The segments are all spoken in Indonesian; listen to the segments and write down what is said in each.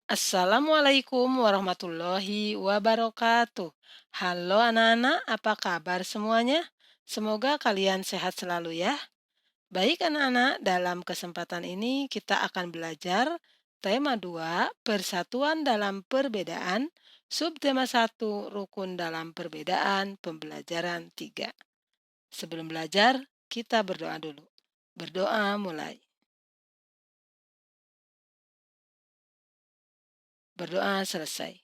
Assalamualaikum warahmatullahi wabarakatuh. Halo anak-anak, apa kabar semuanya? Semoga kalian sehat selalu ya. Baik anak-anak, dalam kesempatan ini kita akan belajar tema 2, persatuan dalam perbedaan, subtema 1, rukun dalam perbedaan, pembelajaran 3. Sebelum belajar, kita berdoa dulu. Berdoa mulai. Berdoa selesai.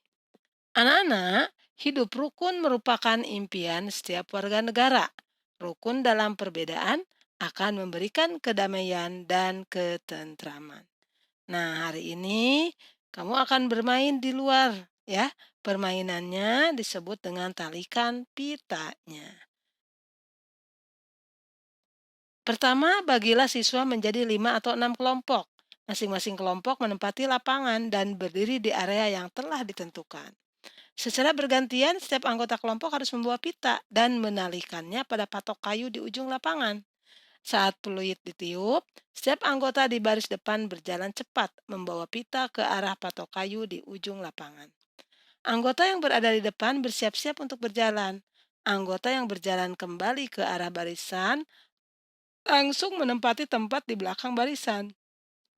Anak-anak, hidup rukun merupakan impian setiap warga negara. Rukun dalam perbedaan akan memberikan kedamaian dan ketentraman. Nah, hari ini kamu akan bermain di luar ya. Permainannya disebut dengan talikan pitanya. Pertama, bagilah siswa menjadi 5 atau 6 kelompok. Masing-masing kelompok menempati lapangan dan berdiri di area yang telah ditentukan. Secara bergantian, setiap anggota kelompok harus membawa pita dan menalikannya pada patok kayu di ujung lapangan. Saat peluit ditiup, setiap anggota di baris depan berjalan cepat membawa pita ke arah patok kayu di ujung lapangan. Anggota yang berada di depan bersiap-siap untuk berjalan. Anggota yang berjalan kembali ke arah barisan langsung menempati tempat di belakang barisan.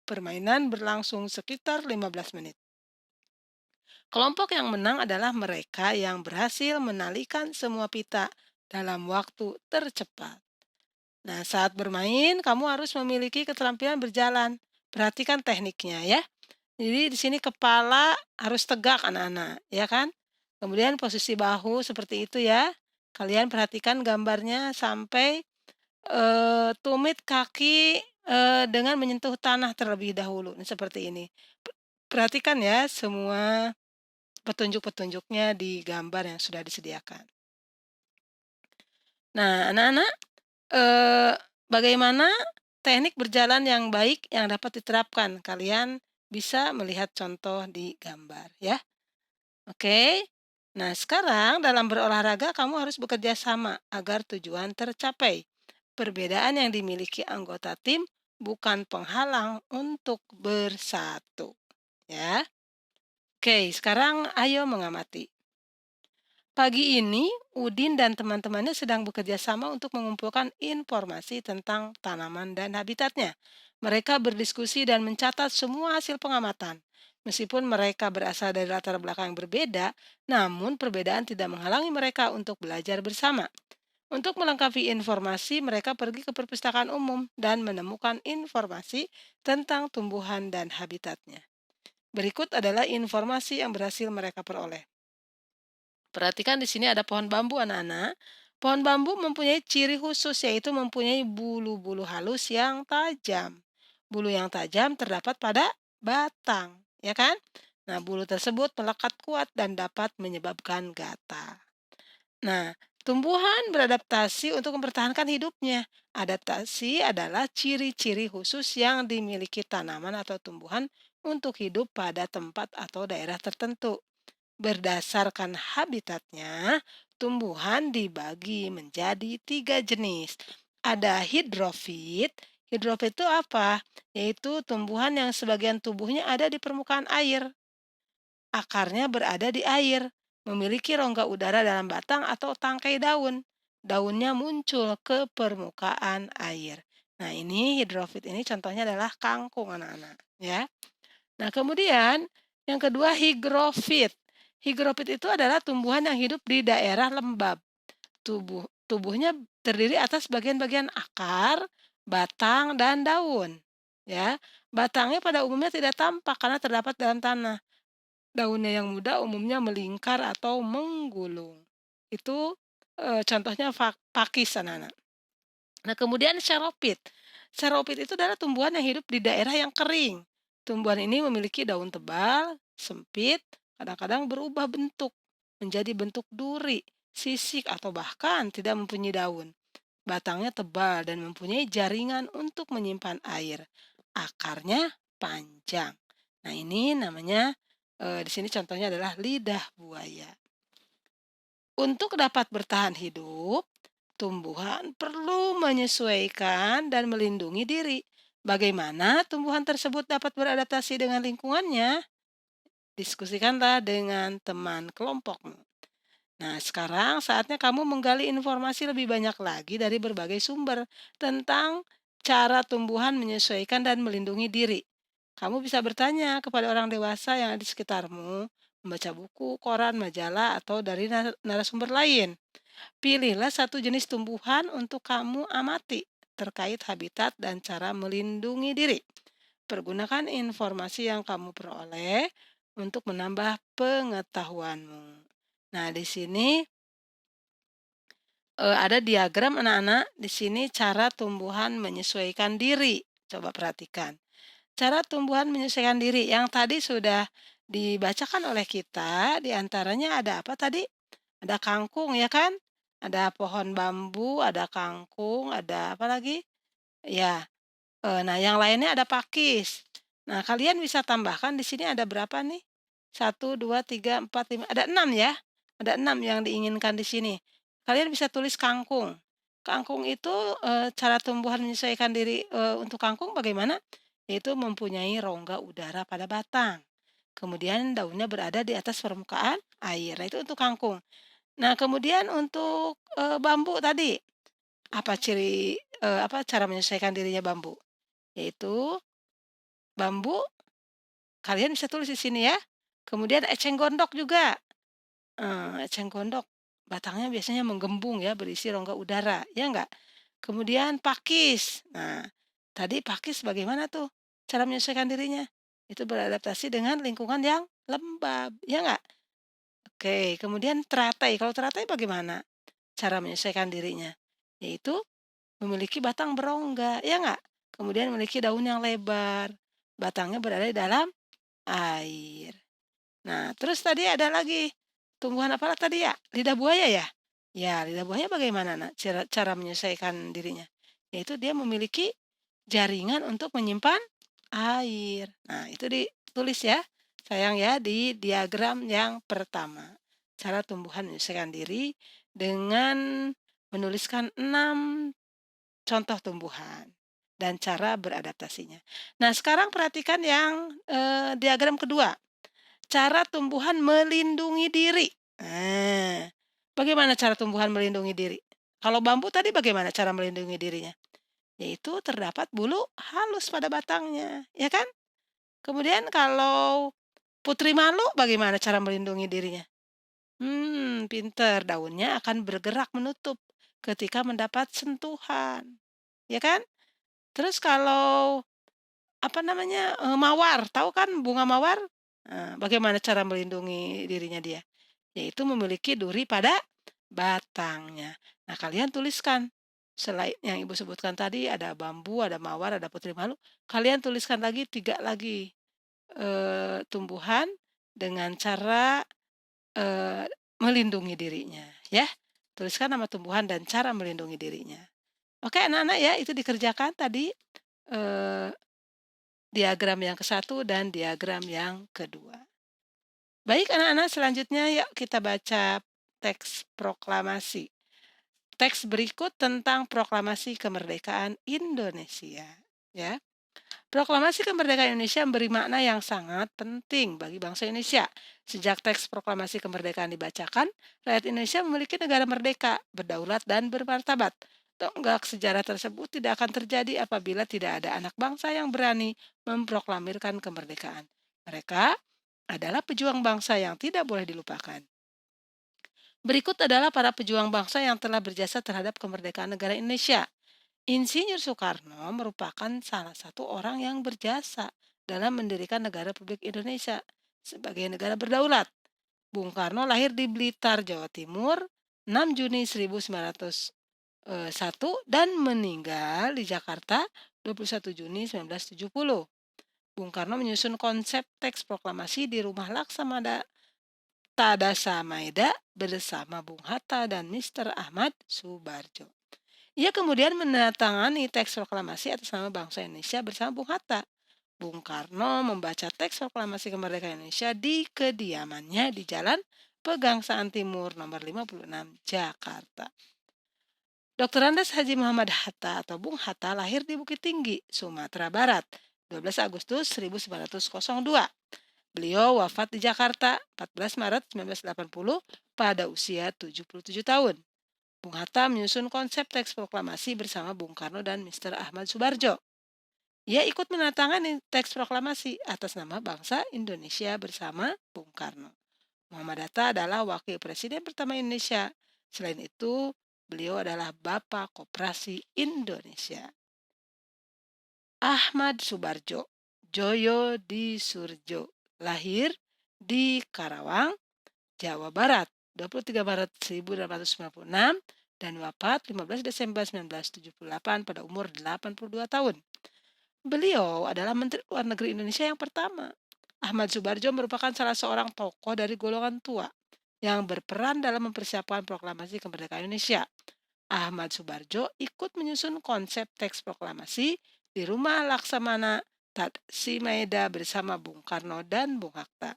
Permainan berlangsung sekitar 15 menit. Kelompok yang menang adalah mereka yang berhasil menalikan semua pita dalam waktu tercepat. Nah, saat bermain, kamu harus memiliki keterampilan berjalan. Perhatikan tekniknya ya. Jadi di sini kepala harus tegak anak-anak, ya kan? Kemudian posisi bahu seperti itu ya. Kalian perhatikan gambarnya sampai tumit kaki dengan menyentuh tanah terlebih dahulu. Nah, seperti ini. Perhatikan ya semua petunjuk-petunjuknya di gambar yang sudah disediakan. Nah, anak-anak, eee, bagaimana teknik berjalan yang baik yang dapat diterapkan? Kalian bisa melihat contoh di gambar ya. Oke. Nah, sekarang dalam berolahraga kamu harus bekerja sama agar tujuan tercapai. Perbedaan yang dimiliki anggota tim bukan penghalang untuk bersatu, ya. Oke, sekarang ayo mengamati. Pagi ini, Udin dan teman-temannya sedang bekerja sama untuk mengumpulkan informasi tentang tanaman dan habitatnya. Mereka berdiskusi dan mencatat semua hasil pengamatan. Meskipun mereka berasal dari latar belakang yang berbeda, namun perbedaan tidak menghalangi mereka untuk belajar bersama. Untuk melengkapi informasi, mereka pergi ke perpustakaan umum dan menemukan informasi tentang tumbuhan dan habitatnya. Berikut adalah informasi yang berhasil mereka peroleh. Perhatikan di sini ada pohon bambu anak-anak. Pohon bambu mempunyai ciri khusus yaitu mempunyai bulu-bulu halus yang tajam. Bulu yang tajam terdapat pada batang, ya kan? Nah, bulu tersebut melekat kuat dan dapat menyebabkan gatal. Nah, tumbuhan beradaptasi untuk mempertahankan hidupnya. Adaptasi adalah ciri-ciri khusus yang dimiliki tanaman atau tumbuhan untuk hidup pada tempat atau daerah tertentu. Berdasarkan habitatnya, tumbuhan dibagi menjadi 3 jenis. Ada hidrofit. Hidrofit itu apa? Yaitu tumbuhan yang sebagian tubuhnya ada di permukaan air. Akarnya berada di air, memiliki rongga udara dalam batang atau tangkai daun. Daunnya muncul ke permukaan air. Nah, ini hidrofit ini contohnya adalah kangkung anak-anak, ya. Nah, kemudian yang kedua higrofit. Higrofit itu adalah tumbuhan yang hidup di daerah lembab. Tubuhnya terdiri atas bagian-bagian akar, batang, dan daun. Ya, batangnya pada umumnya tidak tampak karena terdapat dalam tanah. Daunnya yang muda umumnya melingkar atau menggulung. Itu contohnya pakis anak-anak. Nah, kemudian xeropit. Xeropit itu adalah tumbuhan yang hidup di daerah yang kering. Tumbuhan ini memiliki daun tebal, sempit, kadang-kadang berubah bentuk menjadi bentuk duri, sisik, atau bahkan tidak mempunyai daun. Batangnya tebal dan mempunyai jaringan untuk menyimpan air. Akarnya panjang. Nah, ini namanya di sini contohnya adalah lidah buaya. Untuk dapat bertahan hidup, tumbuhan perlu menyesuaikan dan melindungi diri. Bagaimana tumbuhan tersebut dapat beradaptasi dengan lingkungannya? diskusikanlah dengan teman kelompokmu. Nah, sekarang saatnya kamu menggali informasi lebih banyak lagi dari berbagai sumber tentang cara tumbuhan menyesuaikan dan melindungi diri. Kamu bisa bertanya kepada orang dewasa yang ada di sekitarmu, membaca buku, koran, majalah, atau dari narasumber lain. Pilihlah satu jenis tumbuhan untuk kamu amati terkait habitat dan cara melindungi diri. Pergunakan informasi yang kamu peroleh untuk menambah pengetahuanmu. Nah, di sini ada diagram anak-anak. Di sini cara tumbuhan menyesuaikan diri. Coba perhatikan. Cara tumbuhan menyesuaikan diri yang tadi sudah dibacakan oleh kita, di antaranya ada apa tadi? Ada kangkung ya kan? Ada pohon bambu, ada kangkung, ada apa lagi? Ya, nah yang lainnya ada pakis. Nah, kalian bisa tambahkan di sini ada berapa nih? Satu, 2, 3, 4, 5, ada 6 ya. Ada 6 yang diinginkan di sini. Kalian bisa tulis kangkung. Kangkung itu, cara tumbuhan menyesuaikan diri, untuk kangkung bagaimana? Yaitu mempunyai rongga udara pada batang. Kemudian daunnya berada di atas permukaan air. Nah, itu untuk kangkung. Nah, kemudian untuk, bambu tadi, apa ciri apa cara menyesuaikan dirinya bambu? Yaitu bambu, kalian bisa tulis di sini ya. Kemudian eceng gondok juga, eceng gondok batangnya biasanya menggembung ya, berisi rongga udara, ya enggak? Kemudian pakis. Nah, tadi pakis bagaimana tuh cara menyesuaikan dirinya? Itu beradaptasi dengan lingkungan yang lembab, ya enggak? Oke, kemudian teratai. Kalau teratai bagaimana cara menyesuaikan dirinya? Yaitu memiliki batang berongga, ya enggak? Kemudian memiliki daun yang lebar, batangnya berada di dalam air. Nah, terus tadi ada lagi, tumbuhan apa tadi ya? Lidah buaya ya? Ya, lidah buaya bagaimana Nak, cara cara menyesuaikan dirinya? Yaitu dia memiliki jaringan untuk menyimpan air. Nah, itu ditulis ya, sayang ya, di diagram yang pertama. Cara tumbuhan menyesuaikan diri dengan menuliskan 6 contoh tumbuhan dan cara beradaptasinya. Nah, sekarang perhatikan yang, diagram kedua. Cara tumbuhan melindungi diri. Nah, bagaimana cara tumbuhan melindungi diri? Kalau bambu tadi bagaimana cara melindungi dirinya? Yaitu terdapat bulu halus pada batangnya, ya kan? Kemudian kalau putri malu bagaimana cara melindungi dirinya? Pinter, daunnya akan bergerak menutup ketika mendapat sentuhan, ya kan? Terus kalau apa namanya, mawar, tahu kan bunga mawar? Bagaimana cara melindungi dirinya dia? Yaitu memiliki duri pada batangnya. Nah, kalian tuliskan, selain yang Ibu sebutkan tadi ada bambu, ada mawar, ada putri malu, kalian tuliskan lagi 3 lagi, tumbuhan dengan cara, melindungi dirinya, ya. Tuliskan nama tumbuhan dan cara melindungi dirinya. Oke, anak-anak ya, itu dikerjakan tadi, eee diagram yang ke-1 dan diagram yang kedua. Baik anak-anak, selanjutnya yuk kita baca teks proklamasi. Teks berikut tentang proklamasi kemerdekaan Indonesia, ya. Proklamasi kemerdekaan Indonesia memberi makna yang sangat penting bagi bangsa Indonesia. Sejak teks proklamasi kemerdekaan dibacakan, rakyat Indonesia memiliki negara merdeka, berdaulat, dan bermartabat. Tonggak sejarah tersebut tidak akan terjadi apabila tidak ada anak bangsa yang berani memproklamirkan kemerdekaan. Mereka adalah pejuang bangsa yang tidak boleh dilupakan. Berikut adalah para pejuang bangsa yang telah berjasa terhadap kemerdekaan negara Indonesia. Insinyur Soekarno merupakan salah satu orang yang berjasa dalam mendirikan negara Republik Indonesia sebagai negara berdaulat. Bung Karno lahir di Blitar, Jawa Timur, 6 Juni 1901 dan meninggal di Jakarta 21 Juni 1970. Bung Karno menyusun konsep teks proklamasi di Rumah Laksamana Tadasa Maeda bersama Bung Hatta dan Mr. Ahmad Subarjo. Ia kemudian menandatangani teks proklamasi atas nama bangsa Indonesia bersama Bung Hatta. Bung Karno membaca teks proklamasi kemerdekaan Indonesia di kediamannya di Jalan Pegangsaan Timur nomor 56 Jakarta. Dr. Andes Haji Muhammad Hatta atau Bung Hatta lahir di Bukit Tinggi, Sumatera Barat, 12 Agustus 1902. Beliau wafat di Jakarta 14 Maret 1980 pada usia 77 tahun. Bung Hatta menyusun konsep teks proklamasi bersama Bung Karno dan Mr. Ahmad Subarjo. Ia ikut menandatangani teks proklamasi atas nama bangsa Indonesia bersama Bung Karno. Muhammad Hatta adalah wakil presiden pertama Indonesia. Selain itu, beliau adalah Bapak Koperasi Indonesia. Ahmad Subarjo, Joyo di Surjo, lahir di Karawang, Jawa Barat, 23 Maret 1896 dan wafat 15 Desember 1978 pada umur 82 tahun. Beliau adalah Menteri Luar Negeri Indonesia yang pertama. Ahmad Subarjo merupakan salah seorang tokoh dari golongan tua yang berperan dalam mempersiapkan proklamasi kemerdekaan Indonesia. Ahmad Subarjo ikut menyusun konsep teks proklamasi di rumah Laksamana Tatsimaeda bersama Bung Karno dan Bung Hatta.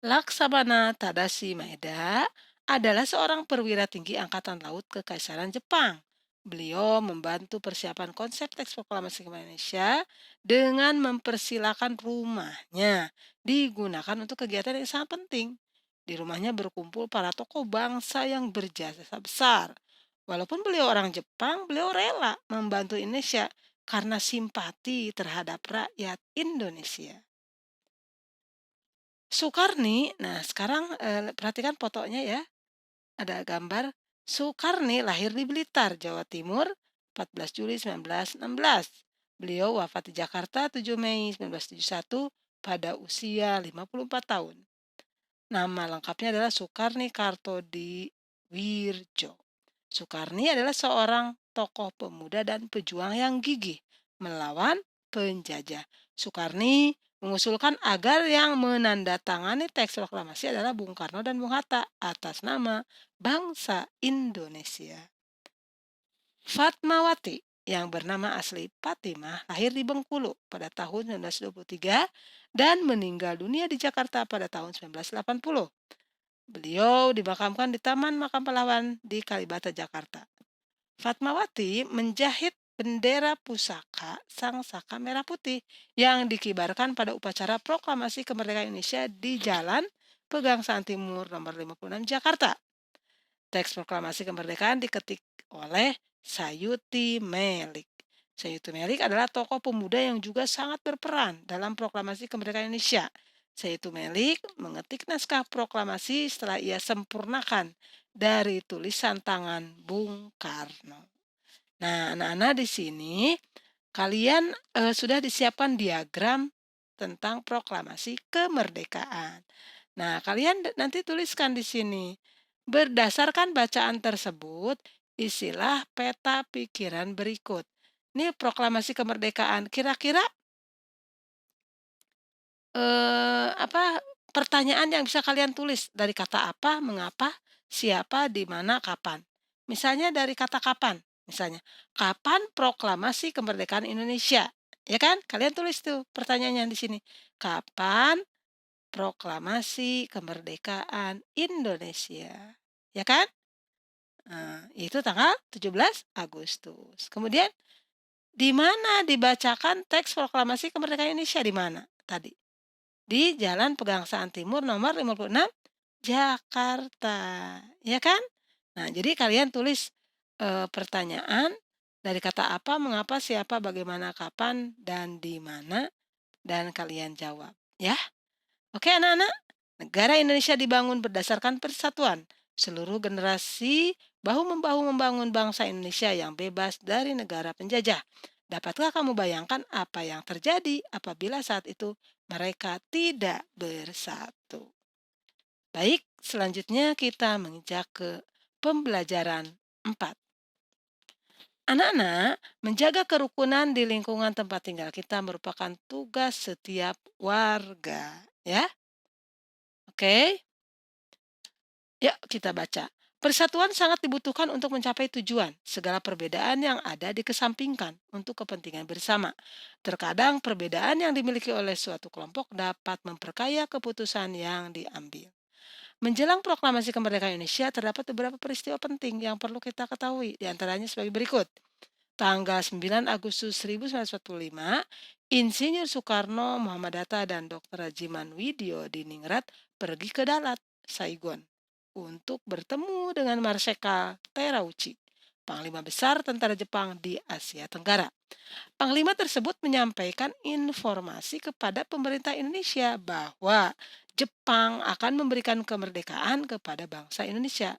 Laksamana Tadashi Maeda adalah seorang perwira tinggi Angkatan Laut Kekaisaran Jepang. Beliau membantu persiapan konsep teks proklamasi kemerdekaan Indonesia dengan mempersilakan rumahnya digunakan untuk kegiatan yang sangat penting. Di rumahnya berkumpul para tokoh bangsa yang berjasa besar. Walaupun beliau orang Jepang, beliau rela membantu Indonesia karena simpati terhadap rakyat Indonesia. Sukarni, nah sekarang perhatikan fotonya ya, ada gambar Sukarni lahir di Blitar, Jawa Timur, 14 Juli 1916. Beliau wafat di Jakarta 7 Mei 1971 pada usia 54 tahun. Nama lengkapnya adalah Sukarni Kartodiwirjo. Sukarni adalah seorang tokoh pemuda dan pejuang yang gigih melawan penjajah. Sukarni mengusulkan agar yang menandatangani teks proklamasi adalah Bung Karno dan Bung Hatta atas nama bangsa Indonesia. Fatmawati yang bernama asli Fatimah lahir di Bengkulu pada tahun 1923 dan meninggal dunia di Jakarta pada tahun 1980. Beliau dimakamkan di Taman Makam Pahlawan di Kalibata, Jakarta. Fatmawati menjahit bendera pusaka Sang Saka Merah Putih yang dikibarkan pada upacara proklamasi kemerdekaan Indonesia di Jalan Pegangsaan Timur nomor 56 Jakarta. Teks proklamasi kemerdekaan diketik oleh Sayuti Melik. Sayuti Melik adalah tokoh pemuda yang juga sangat berperan dalam proklamasi kemerdekaan Indonesia. Sayuti Melik mengetik naskah proklamasi setelah ia sempurnakan dari tulisan tangan Bung Karno. Nah, anak-anak di sini kalian sudah disiapkan diagram tentang proklamasi kemerdekaan. Nah, kalian nanti tuliskan di sini. Berdasarkan bacaan tersebut, isilah peta pikiran berikut. Ini proklamasi kemerdekaan. Kira-kira apa pertanyaan yang bisa kalian tulis dari kata apa, mengapa, siapa, di mana, kapan. Misalnya dari kata kapan. Misalnya, kapan proklamasi kemerdekaan Indonesia? Ya kan? Kalian tulis tuh pertanyaannya di sini. Kapan proklamasi kemerdekaan Indonesia? Ya kan? Itu tanggal 17 Agustus. Kemudian, di mana dibacakan teks proklamasi kemerdekaan Indonesia? Di mana tadi? Di Jalan Pegangsaan Timur nomor 56 Jakarta. Ya kan? Nah, jadi kalian tulis pertanyaan dari kata apa, mengapa, siapa, bagaimana, kapan, dan di mana, dan kalian jawab. Ya. Oke anak-anak, negara Indonesia dibangun berdasarkan persatuan. Seluruh generasi bahu-membahu membangun bangsa Indonesia yang bebas dari negara penjajah. Dapatkah kamu bayangkan apa yang terjadi apabila saat itu mereka tidak bersatu? Baik, selanjutnya kita menginjak ke pembelajaran 4. Anak-anak, menjaga kerukunan di lingkungan tempat tinggal kita merupakan tugas setiap warga. Ya, oke. Yuk kita baca. Persatuan sangat dibutuhkan untuk mencapai tujuan. Segala perbedaan yang ada dikesampingkan untuk kepentingan bersama. Terkadang perbedaan yang dimiliki oleh suatu kelompok dapat memperkaya keputusan yang diambil. Menjelang proklamasi kemerdekaan Indonesia terdapat beberapa peristiwa penting yang perlu kita ketahui, di antaranya sebagai berikut. Tanggal 9 Agustus 1945, Insinyur Soekarno, Muhammad Hatta, dan Dr. Rajiman Widyo-Diningrat pergi ke Dalat, Saigon, untuk bertemu dengan Marsekal Terauchi, Panglima Besar Tentara Jepang di Asia Tenggara. Panglima tersebut menyampaikan informasi kepada pemerintah Indonesia bahwa Jepang akan memberikan kemerdekaan kepada bangsa Indonesia.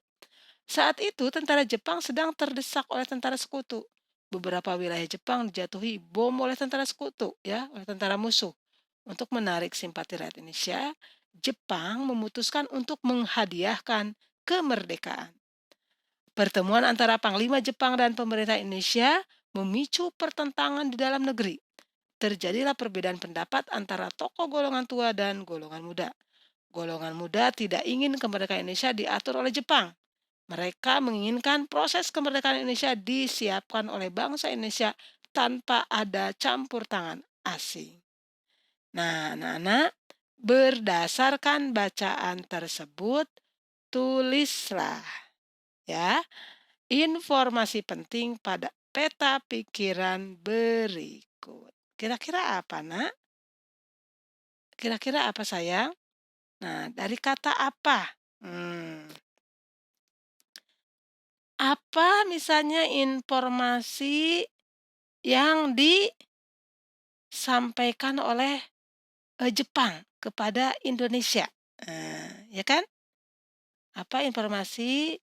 Saat itu tentara Jepang sedang terdesak oleh tentara sekutu. Beberapa wilayah Jepang dijatuhi bom oleh tentara sekutu, ya, oleh tentara musuh. Untuk menarik simpati rakyat Indonesia, Jepang memutuskan untuk menghadiahkan kemerdekaan. Pertemuan antara Panglima Jepang dan pemerintah Indonesia memicu pertentangan di dalam negeri. Terjadilah perbedaan pendapat antara tokoh golongan tua dan golongan muda. Golongan muda tidak ingin kemerdekaan Indonesia diatur oleh Jepang. Mereka menginginkan proses kemerdekaan Indonesia disiapkan oleh bangsa Indonesia tanpa ada campur tangan asing. Nah, anak-anak, berdasarkan bacaan tersebut, tulislah ya informasi penting pada peta pikiran berikut. Kira-kira apa, Nak? Kira-kira apa, sayang? Nah, dari kata apa? Apa misalnya informasi yang disampaikan oleh Jepang kepada Indonesia? Ya kan? Apa informasi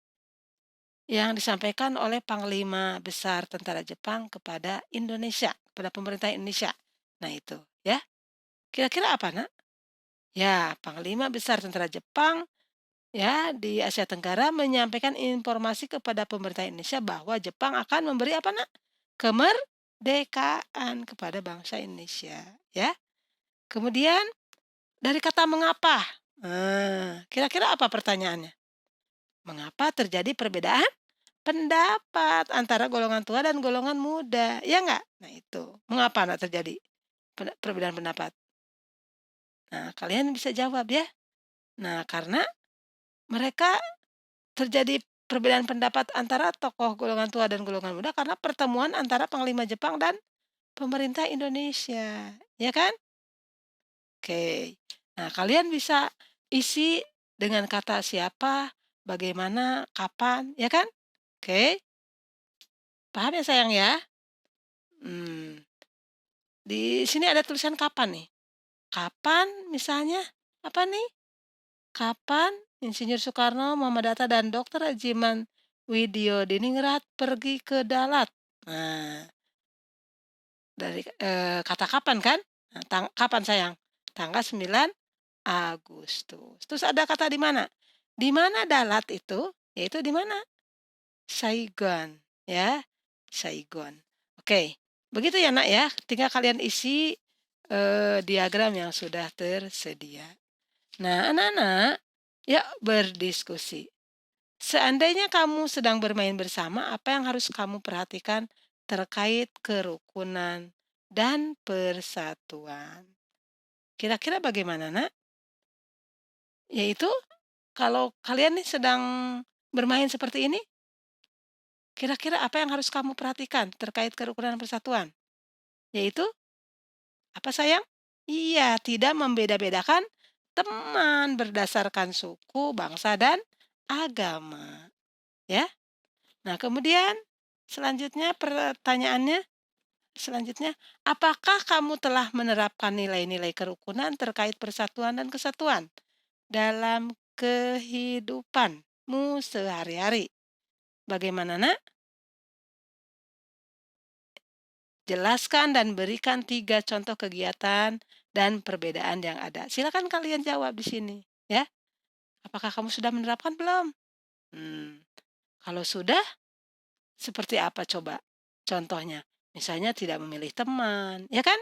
yang disampaikan oleh Panglima Besar Tentara Jepang kepada Indonesia, kepada pemerintah Indonesia? Nah itu, ya. Kira-kira apa, Nak? Ya, Panglima Besar Tentara Jepang ya di Asia Tenggara menyampaikan informasi kepada pemerintah Indonesia bahwa Jepang akan memberi apa, Nak? Kemerdekaan kepada bangsa Indonesia, ya. Kemudian dari kata mengapa? Kira-kira apa pertanyaannya? Mengapa terjadi perbedaan pendapat antara golongan tua dan golongan muda? Ya enggak? Nah, itu. Mengapa nak terjadi perbedaan pendapat? Nah, kalian bisa jawab ya. Nah, karena mereka terjadi perbedaan pendapat antara tokoh golongan tua dan golongan muda karena pertemuan antara Panglima Jepang dan pemerintah Indonesia, ya kan? Oke. Nah, kalian bisa isi dengan kata siapa, bagaimana, kapan, ya kan? Oke. Paham ya, sayang ya? Di sini ada tulisan kapan nih. Kapan misalnya apa nih? Kapan Insinyur Soekarno, Muhammad Hatta, dan Dr. Rajiman Widyo-Diningrat pergi ke Dalat? Nah, dari kata kapan kan? Nah, kapan, sayang? Tanggal 9 Agustus. Terus ada kata di mana? Di mana Dalat itu? Yaitu di mana? Saigon, ya. Saigon. Oke. Begitu ya, Nak ya. Tinggal kalian isi diagram yang sudah tersedia. Nah, anak-anak, ya berdiskusi. Seandainya kamu sedang bermain bersama, apa yang harus kamu perhatikan terkait kerukunan dan persatuan? Kira-kira bagaimana, Nak? Yaitu kalau kalian nih sedang bermain seperti ini, kira-kira apa yang harus kamu perhatikan terkait kerukunan dan persatuan? Yaitu apa, sayang? Iya, tidak membeda-bedakan teman berdasarkan suku, bangsa, dan agama. Ya. Nah, kemudian selanjutnya pertanyaannya, apakah kamu telah menerapkan nilai-nilai kerukunan terkait persatuan dan kesatuan dalam kehidupanmu sehari-hari? Bagaimana, Nak? Jelaskan dan berikan 3 contoh kegiatan dan perbedaan yang ada. Silakan kalian jawab di sini, ya. Apakah kamu sudah menerapkan belum? Kalau sudah, seperti apa coba contohnya? Misalnya tidak memilih teman, ya kan?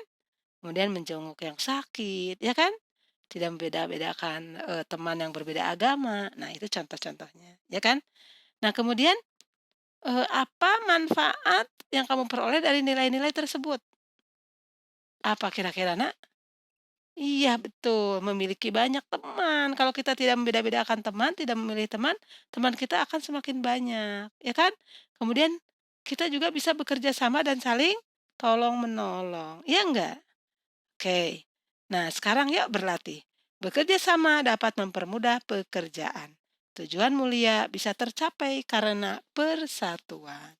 Kemudian menjenguk yang sakit, ya kan? Tidak membeda-bedakan teman yang berbeda agama. Nah, itu contoh-contohnya, ya kan? Nah, kemudian apa manfaat yang kamu peroleh dari nilai-nilai tersebut? Apa kira-kira, Nak? Iya, betul, memiliki banyak teman. Kalau kita tidak membeda-bedakan teman, tidak memilih teman, teman kita akan semakin banyak, ya kan? Kemudian kita juga bisa bekerja sama dan saling tolong-menolong, iya enggak? Oke. Nah, sekarang yuk berlatih. Bekerja sama dapat mempermudah pekerjaan. Tujuan mulia bisa tercapai karena persatuan.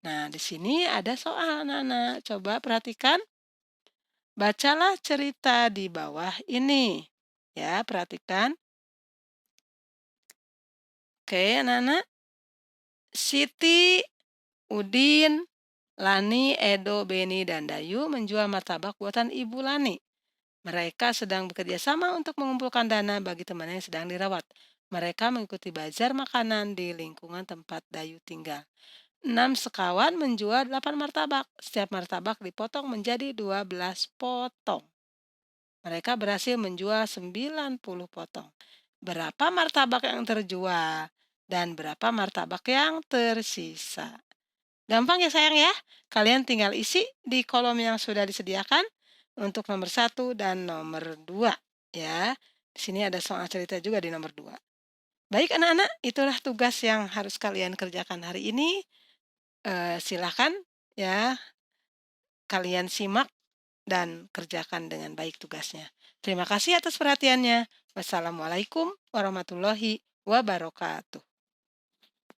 Nah, di sini ada soal anak-anak. Coba perhatikan. Bacalah cerita di bawah ini. Ya, perhatikan. Oke, anak-anak. Siti, Udin, Lani, Edo, Beni, dan Dayu menjual martabak buatan Ibu Lani. Mereka sedang bekerja sama untuk mengumpulkan dana bagi teman yang sedang dirawat. Mereka mengikuti bazar makanan di lingkungan tempat Dayu tinggal. 6 sekawan menjual 8 martabak. Setiap martabak dipotong menjadi 12 potong. Mereka berhasil menjual 90 potong. Berapa martabak yang terjual dan berapa martabak yang tersisa? Gampang ya sayang ya. Kalian tinggal isi di kolom yang sudah disediakan untuk nomor 1 dan nomor 2 ya. Di sini ada soal cerita juga di nomor 2. Baik anak-anak, itulah tugas yang harus kalian kerjakan hari ini. Silakan ya kalian simak dan kerjakan dengan baik tugasnya. Terima kasih atas perhatiannya. Wassalamualaikum warahmatullahi wabarakatuh.